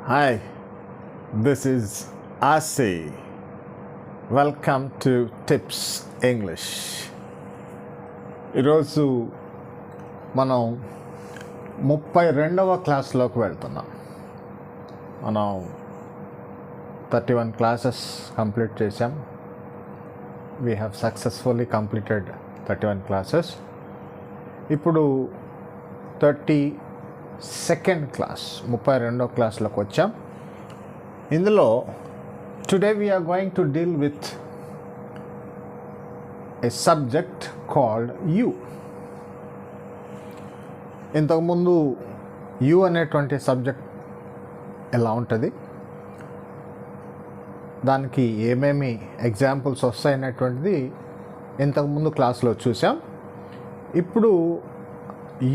Hi, this is Asi. Welcome to Tips English. ఈరోజు మనం 32వ క్లాస్లోకి వెళ్తున్నాం. మనం 31 క్లాసెస్ కంప్లీట్ చేసాం. We have successfully completed 31 classes. ఇప్పుడు 32nd క్లాస్ 32వ క్లాస్లోకి వచ్చాం. ఇందులో today we are going to deal with a subject called you. ఇంతకుముందు you అనేటువంటి సబ్జెక్ట్ ఎలా ఉంటుంది, దానికి ఏమేమి ఎగ్జాంపుల్స్ వస్తాయనేటువంటిది ఇంతకుముందు క్లాస్లో చూసాం. ఇప్పుడు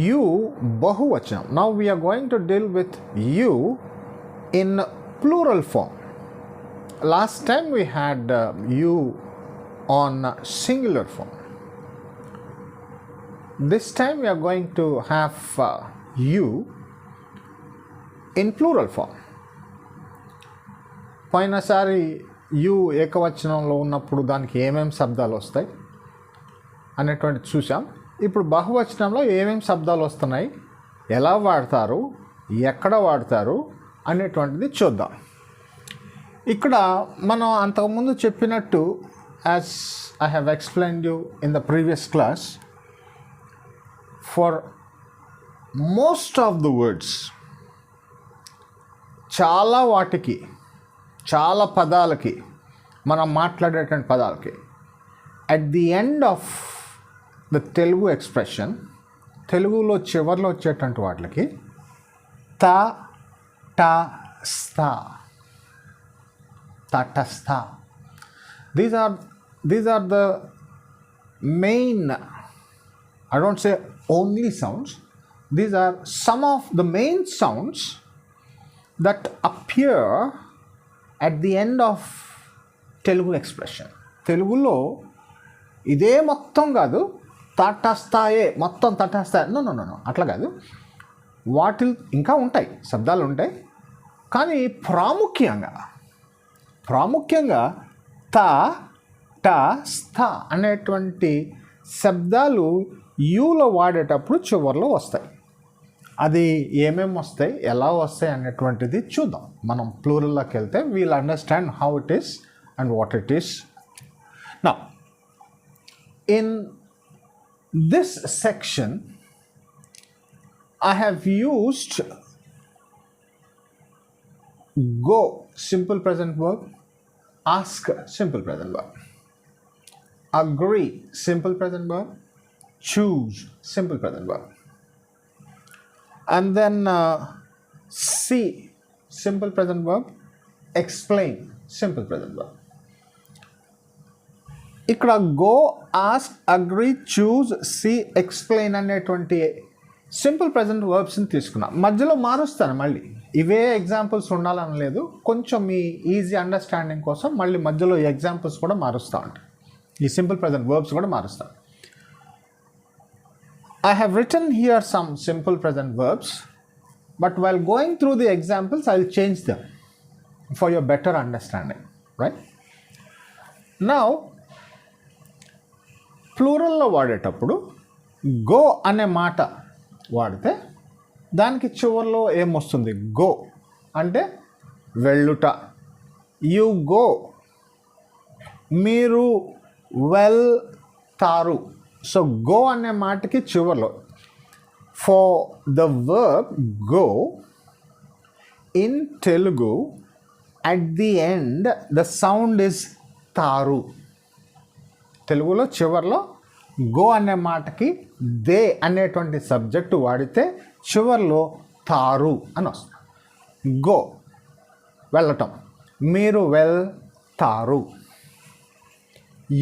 యు బహువచనం. Now we are going to deal with you in plural form. Last time we had you on singular form. This time we are going to have you in plural form. పోయినసారి యు ఏకవచనంలో ఉన్నప్పుడు దానికి ఏమేమి శబ్దాలు వస్తాయి అనేటువంటిది చూసాం. ఇప్పుడు బహువచనంలో ఏమేమి శబ్దాలు వస్తున్నాయి, ఎలా వాడతారు, ఎక్కడ వాడతారు అనేటువంటిది చూద్దాం. ఇక్కడ మనం అంతకుముందు చెప్పినట్టు, as I have explained you in the previous class, for most of the words, చాలా వాటికి, చాలా పదాలకి, మనం మాట్లాడేటువంటి పదాలకి at the end of the Telugu expression, తెలుగులో చివర్లో వచ్చేటువంటి వాటికి త ట స్థ, తటస్థ, these are the main, I don't say only sounds, these are some of the main sounds that appear at the end of Telugu expression. తెలుగులో ఇదే మొత్తం కాదు, తటస్థాయే మొత్తం తటస్థాయి, నో అట్లా కాదు. వాటి ఇంకా ఉంటాయి, శబ్దాలు ఉంటాయి, కానీ ప్రాముఖ్యంగా త ట స్థ అనేటువంటి శబ్దాలు యూలో వాడేటప్పుడు చివర్లో వస్తాయి. అది ఏమేమి వస్తాయి, ఎలా వస్తాయి అనేటువంటిది చూద్దాం. మనం ప్లూరల్లోకి వెళ్తే wheel understand how it is and what it is. Now in this section I have used go, simple present verb, ask, simple present verb, agree, simple present verb, choose, simple present verb, and then see, simple present verb, explain, simple present verb. ఇక్కడ go, ask, agree, choose, see, explain అనేటువంటి simple present వర్బ్స్ని తీసుకున్నాం. మధ్యలో మారుస్తాను, మళ్ళీ ఇవే examples ఉండాలని లేదు, కొంచెం మీ ఈజీ అండర్స్టాండింగ్ కోసం మళ్ళీ మధ్యలో ఈ ఎగ్జాంపుల్స్ కూడా మారుస్తూ ఉంటాయి, ఈ సింపుల్ ప్రజెంట్ వర్బ్స్ కూడా మారుస్తాను. I have written here some simple present verbs, but while going through the examples, I will change them for your better understanding, right? Now, ప్లూరల్లో వాడేటప్పుడు గో అనే మాట వాడితే దానికి చివర్లో ఏమొస్తుంది, గో అంటే వెళ్ళుట. యు గో, మీరు వెళ్తారు. సో గో అనే మాటకి చివర్లో, for the verb go in Telugu at the end the sound is తారు. తెలుగులో చివర్లో గో అనే మాటకి దే అనేటువంటి సబ్జెక్టు వాడితే చివర్లో తారు అని వస్తుంది. గో వెళ్ళటం, మీరు వెళ్తారు.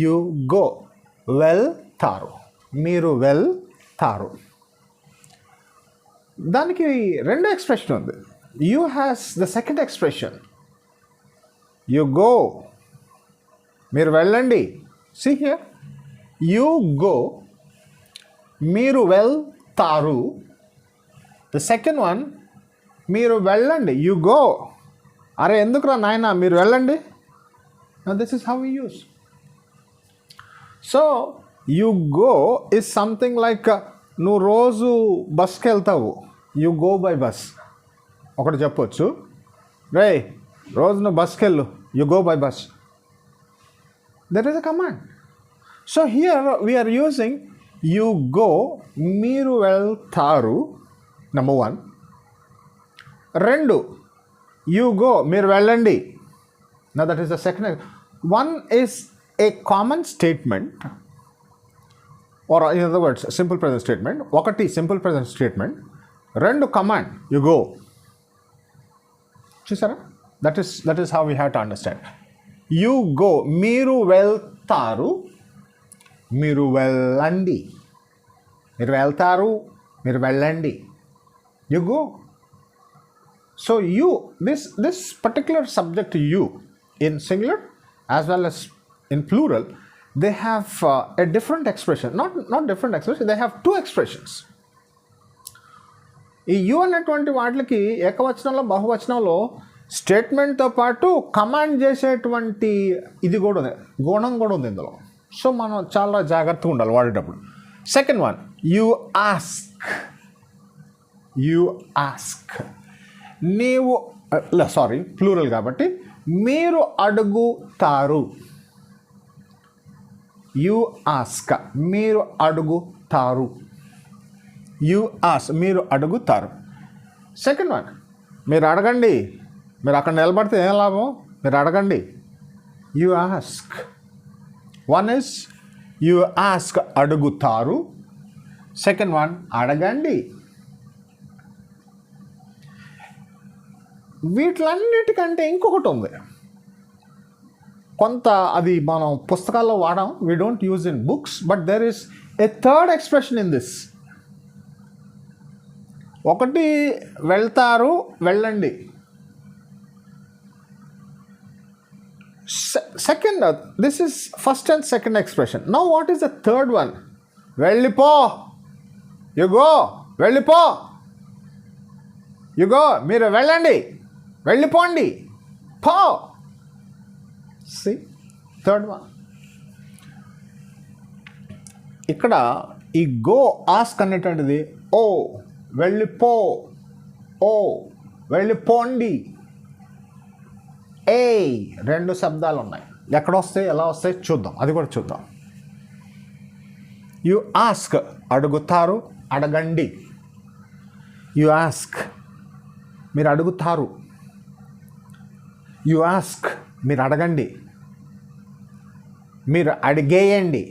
యు గో, వెళ్తారు, మీరు వెళ్తారు. దానికి రెండో ఎక్స్ప్రెషన్ ఉంది. You has the second expression, you go, మీరు వెళ్ళండి. See here, you go, మీరు వెళ్తారు. The second one, మీరు వెళ్ళండి, you go. అరే ఎందుకురా నాయన మీరు వెళ్ళండి. This is how we use. So you go is something like నువ్వు రోజు బస్కి వెళ్తావు, యు గో బై బస్. ఒకటి చెప్పొచ్చు, రే రోజు నువ్వు బస్కి వెళ్ళు, you go by bus. That is a command. So here we are using you go, మీరు వెళ్తారు, నెంబర్ 1. 2, యు గో, మీరు వెళ్ళండి. నా that is the second. 1 is a common statement, or in other words simple present statement. 1 simple present statement, 2 command, you go. చూసారా? that is how we have to understand. You go, మీరు వెళ్తారు, మీరు వెళ్ళండి. మీరు వెళ్తారు, మీరు వెళ్ళండి. You go. So you, this particular subject you in singular as well as in plural, they have a different expression. Not different expression, they have 2 expressions. ఈ you అనేటువంటి వాటికి ఏకవచనంలో బహువచనంలో స్టేట్మెంట్తో పాటు కమాండ్ చేసేటువంటి ఇది కూడా ఉంది, గుణం కూడా ఉంది ఇందులో. సో మనం చాలా జాగ్రత్తగా ఉండాలి వాడేటప్పుడు. Second 1, you ask. You ask, నీవు సారీ ప్లూరల్ కాబట్టి మీరు అడుగుతారు. యు ఆస్క్, మీరు అడుగుతారు. యు ఆస్క్, మీరు అడుగుతారు. సెకండ్ 1, మీరు అడగండి. మీరు అక్కడ నిలబడితే ఏం లాభం? మీరు అడగండి. You ask. 1 is you ask, అడుగుతారు. సెకండ్ 1, అడగండి. వీటిలన్నిటికంటే ఇంకొకటి ఉంది, కొంత అది మనం పుస్తకాల్లో వాడాం, we don't use in books, but there is a third expression in this. 1 వెళ్తారు, వెళ్ళండి. Second, this is first and second expression. Now what is the third 1? వెళ్ళిపో. యు గో, వెళ్ళిపో. యు గో, మీరు వెళ్ళండి, వెళ్ళిపోండి, పో. See third 1. ఇక్కడ ఈ గో ఆస్క్ అనేటువంటిది ఓ వెళ్ళిపో, ఓ వెళ్ళిపోండి, ఏ 2 శబ్దాలు ఉన్నాయి. ఎక్కడ వస్తాయి, ఎలా వస్తాయి చూద్దాం, అది కూడా చూద్దాం. యు ఆస్క్, అడుగుతారు, అడగండి. యు ఆస్క్, మీరు అడుగుతారు. యు ఆస్క్, మీరు అడగండి. మీరు అడిగేయండి.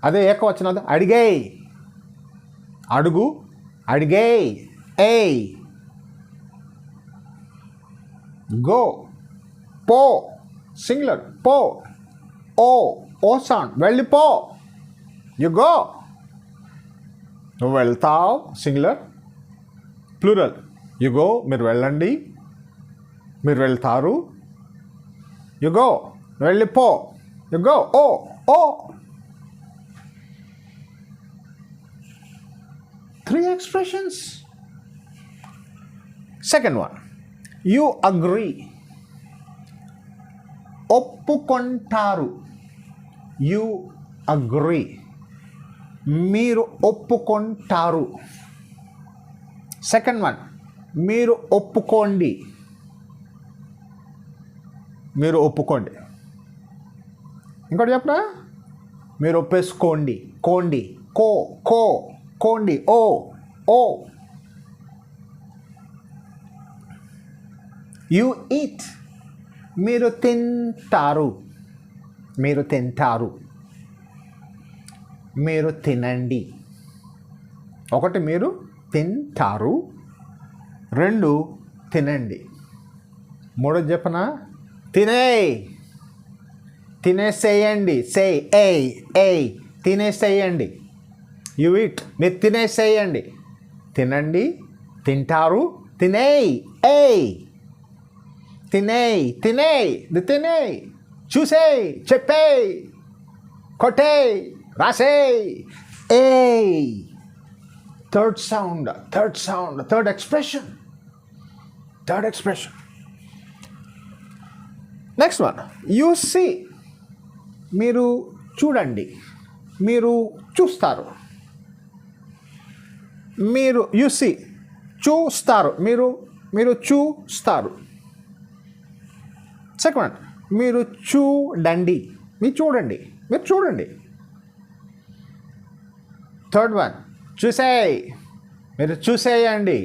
అదే ఏకవచనం, అడిగేయ్. అడుగు, అడిగేయ్, ఏయ్. గో, పో, సింగులర్, పో. ఓ సౌండ్, వెళ్ళిపో. యు గో, నువ్వు వెళ్తావు, సింగులర్. ప్లూరల్, యు గో, మీరు వెళ్ళండి, మీరు వెళ్తారు. యు గో, వెళ్ళిపో. యు గో, ఓ. 3 expressions. Second 1, you agree. ఒప్పుకొంటారు. యు అగ్రీ, మీరు ఒప్పుకొంటారు. సెకండ్ 1, మీరు ఒప్పుకోండి. మీరు ఒప్పుకోండి. ఇంకోటి చెప్పనా? మీరు ఒప్పేసుకోండి. కోండి, కోండి, ఓ. యు ఈట్, మీరు తింటారు. మీరు తింటారు. మీరు తినండి. 1 మీరు తింటారు, 2 తినండి. 3 చెప్పనా? తినేసేయండి. సే ఏయ్, తినేసేయండి. యు ఈట్, మీరు తినేసేయండి. తినండి, తింటారు, తినేయ్, ఏయ్. తినేయ్, తినేయ్. చూసేయ్, చెప్పేయ్, కొట్టేయ్, రాసేయ్, ఏయ్. Third sound, third expression. Next one, you see, మీరు చూడండి, మీరు చూస్తారు. మీరు యు సీ, చూస్తారు, మీరు చూస్తారు. సెకండ్ వన్, మీరు చూడండి, మీరు చూడండి. థర్డ్ వన్, చూసేయ్, మీరు చూసేయండి.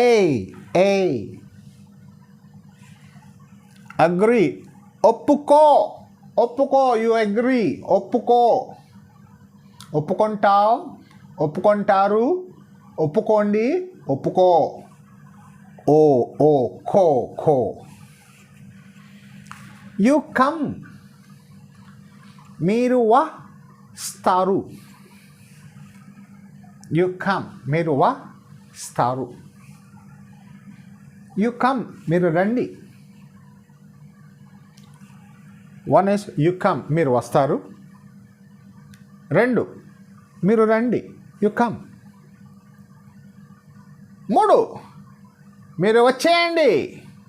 ఏయ్. అగ్రీ, ఒప్పుకో, యు అగ్రీ, ఒప్పుకుంటారు, ఒప్పుకోండి, ఒప్పుకో. ఖో. యు కమ్, మీరు వస్తారు. మీరు వస్తారు. యు కమ్, మీరు రండి. వన్ ఇస్ యు కమ్, మీరు వస్తారు. 2, మీరు రండి, యు కమ్. 3, మీరు వచ్చేయండి,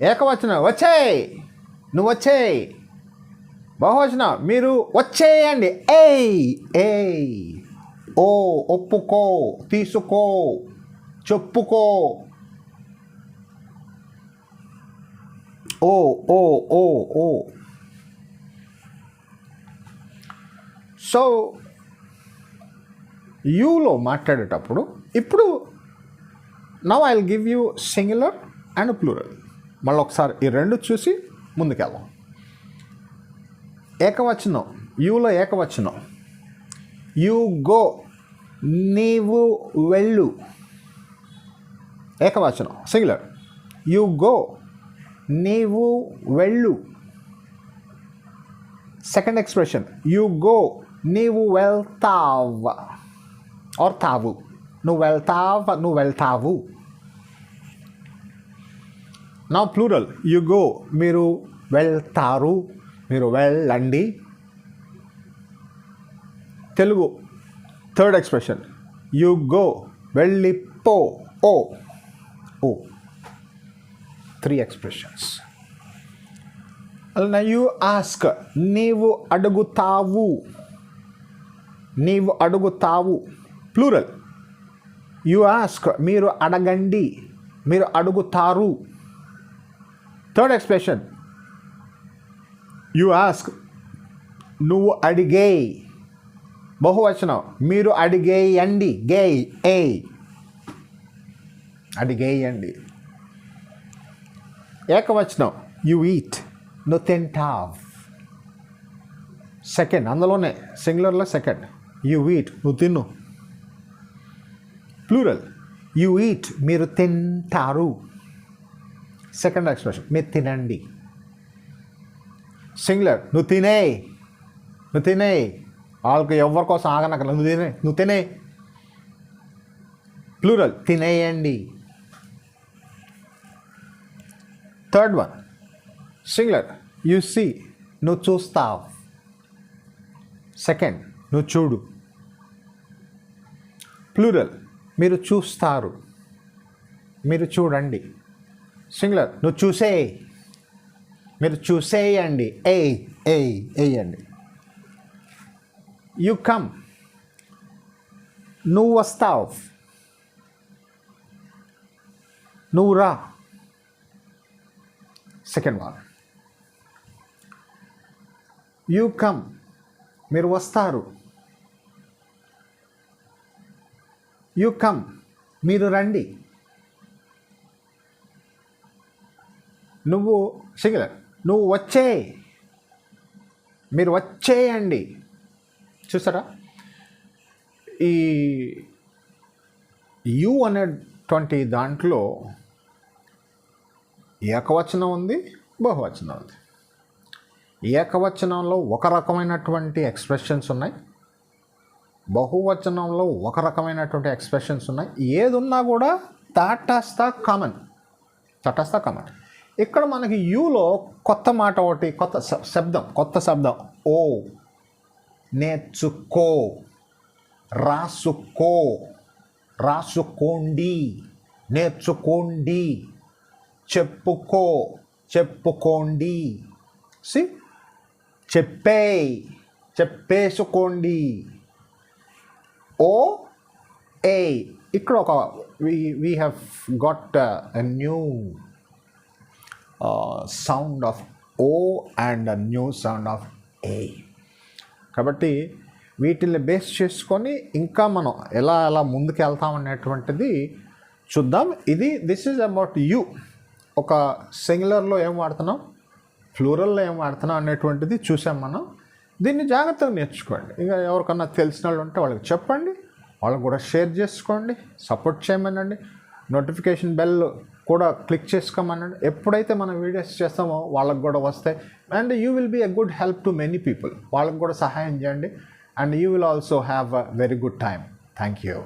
ఏకవచనం, వచ్చేయ్, నువ్వు వచ్చేయ్. బహువచనం, మీరు వచ్చేయండి, ఏయ్. ఒప్పుకో, తీసుకో, చెప్పుకో. ఓ. సో యూలో మాట్లాడేటప్పుడు ఇప్పుడు now I will give you singular and plural. మళ్ళీ ఒకసారి ఈ రెండు చూసి ముందుకెళ్దాం. ఏకవచనం, యూలో ఏకవచనం, యు గో, నీవు వెళ్ళు. ఏకవచనం సింగులర్, యు గో, నీవు వెళ్ళు. సెకండ్ ఎక్స్ప్రెషన్, యు గో, నీవు వెళ్తావు ఆర్ తావు, నువ్వు వెళ్తావు. నా ప్లూరల్, యు గో, మీరు వెళ్తారు, మీరు వెళ్ళండి. Telugu third expression, you go, వెళ్ళిపో, ఓ. 3 ఎక్స్ప్రెషన్స్. అలా యు ఆస్క్, నీవు అడుగుతావు. ప్లూరల్, యు ఆస్క్, మీరు అడగండి, మీరు అడుగుతారు. థర్డ్ ఎక్స్ప్రెషన్, యు ఆస్క్, నువ్వు అడిగేయ్. బహువచనం, మీరు అడిగేయండి, అడిగేయండి. ఏకవచనం, యు ఈట్, నువ్వు తింటావ్. సెకండ్, అందులోనే సింగులర్లో సెకండ్, యు ఈట్, నువ్వు తిను. ప్లూరల్, యు ఈట్, మీరు తింటారు. సెకండ్ ఎక్స్ప్రెషన్, మీరు తినండి. సింగులర్, నువ్వు తినే. వాళ్ళకి ఎవరి కోసం ఆగనక్కర్లేదు, నువ్వు తినే. ప్లూరల్, తినేయండి. Third one, singular, you see, నువ్వు చూస్తావు. సెకండ్, నువ్వు చూడు. ప్లూరల్, మీరు చూస్తారు, మీరు చూడండి. సింగులర్, నువ్వు చూసేయ్, మీరు చూసేయండి, వేయండి. యు కమ్, నువ్వు వస్తావు, నువ్వు రా. సెకండ్ వన్, యు కమ్, మీరు వస్తారు. యు కమ్, మీరు రండి. నువ్వు సింగులర్, నువ్వు వచ్చేయ్, మీరు వచ్చేయండి. చూసారా, ఈ యు అనేటువంటి దాంట్లో ఏకవచనం ఉంది, బహువచనం ఉంది. ఏకవచనంలో ఒక రకమైనటువంటి ఎక్స్ప్రెషన్స్ ఉన్నాయి, బహువచనంలో ఒక రకమైనటువంటి ఎక్స్ప్రెషన్స్ ఉన్నాయి. ఏదున్నా కూడా తటస్థ కామన్. ఇక్కడ మనకి యూలో కొత్త మాట ఒకటి, కొత్త శబ్దం ఓ. నేర్చుకో, రాసుకోండి, నేర్చుకోండి. చెప్పుకోండి, సి చెప్పేసుకోండి. ఓ ఏ ఇక్కడ ఒక we have got a new sound of ఓ అండ్ న్యూ సౌండ్ ఆఫ్ ఏ. కాబట్టి వీటిని బేస్ చేసుకొని ఇంకా మనం ఎలా ముందుకు వెళ్తాం అనేటువంటిది చూద్దాం. This is about you. ఒక సింగులర్లో ఏం వాడుతున్నాం, ప్లూరల్లో ఏం వాడుతున్నాం అనేటువంటిది చూసాం మనం. దీన్ని జాగ్రత్తగా నేర్చుకోండి. ఇంకా ఎవరికన్నా తెలిసిన వాళ్ళు ఉంటే వాళ్ళకి చెప్పండి, వాళ్ళకి కూడా షేర్ చేసుకోండి, సపోర్ట్ చేయమనండి, నోటిఫికేషన్ బెల్ కూడా క్లిక్ చేసుకోమనండి. ఎప్పుడైతే మనం వీడియోస్ చేస్తామో వాళ్ళకి కూడా వస్తాయి. And you will be a good help to many people. వాళ్ళకి కూడా సహాయం చేయండి. And you will also have a very good time. Thank you.